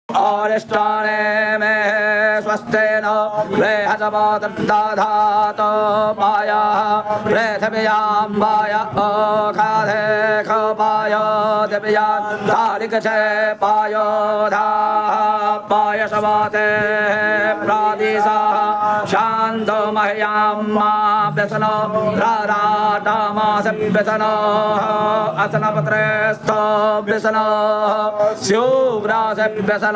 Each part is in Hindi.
अरिष्टाने मे स्वस्तेन बृहस्पतिर्दधातु पाया पृथिव्याम्बाय अखाधे खपाय दिव्यां तारिकछे पायो पायसवाते प्रादिशः शान्तो मह्यां मा व्यसनो राराटामास व्यसनो असनपत्रेस्थो व्यसनो स्यूग्रास व्यसनो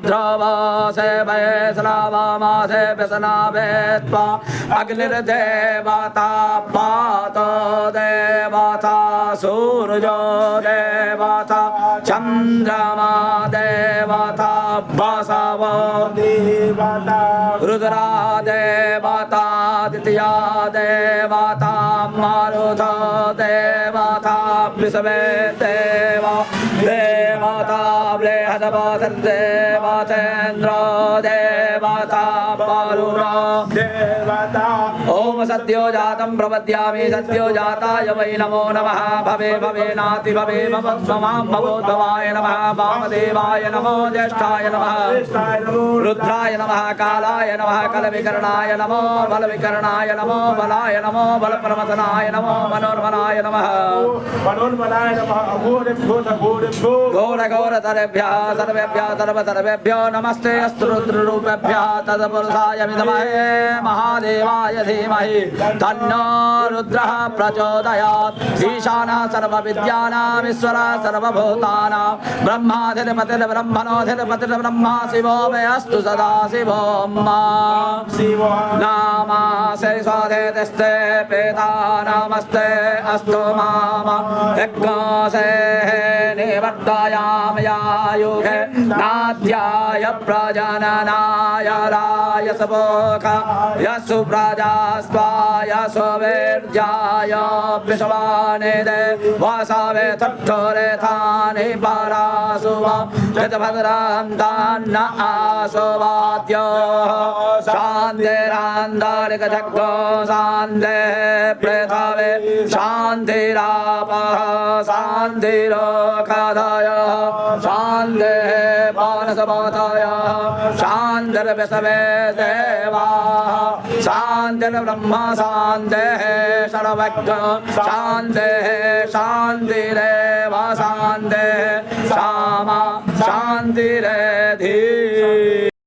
ध्रुवसे वैश्रवामासे व्यसना वेत्वा अग्निर्देवता पातो देवता सूर्यो देवता चन्द्रमा देवता बसवो देवता रुद्रा देवता द्वितीया देवता मारुतो देवता विश्वे देवा देवता बृहस्पतिर्देवतेन्द्रो देवता वरुणो देवता ओम सद्यो जातं प्रपद्यामि सद्यो जाताय वै नमो नमः भवे भवेनाति भवे भवत्वमां भवोद्भवाय नमः वामदेवाय नमो ज्येष्ठाय नमः रुद्राय नमः कालाय नमः कलविकरणाय नमो बलविकरणाय नमो बलाय नमो बलप्रमथनाय नमो मनोन्मनाय नमः मनोन्मनाय नमः घोर घोरतरेभ्यः सर्वेभ्यः सर्वसर्वेभ्यो नमस्ते अस्तु रुद्ररूपेभ्यः तत्पुरुषाय विद्महे महादेवाय धीमहि तन्नो रुद्रः प्रचोदयात् ईशानः सर्वविद्यानाम् ईश्वरः सर्वभूतानां ब्रह्माधिपतिर्ब्रह्मणोऽधिपतिर्ब्रह्मा शिवो मे अस्तु सदा शिवो नामासे स्वाधेतस्ते पेता नमस्ते अस्तु मामा यज्ञासे निवर्तयाम यायुगे नाद्याय प्रजननाय रायसपोख यस्सु प्रजास्त्वाय सुवीर्याय विश्वानिदे वासावे तट्ठोरे थानि परासुवा यद्भद्रां तान्न आसुवाद्यो शान्तिरान्दारिकचक्रो शान्ते पृथवे शान्तिरापः शान्तिरोखाधाय शान्तिः मानसपाताय शान्तिर्विश्वे देवाः शान्तिर्ब्रह्म शान्तिः सर्वज्ञ शान्तिः शान्तिरेव शान्तिः क्षमा शान्तिरेधि।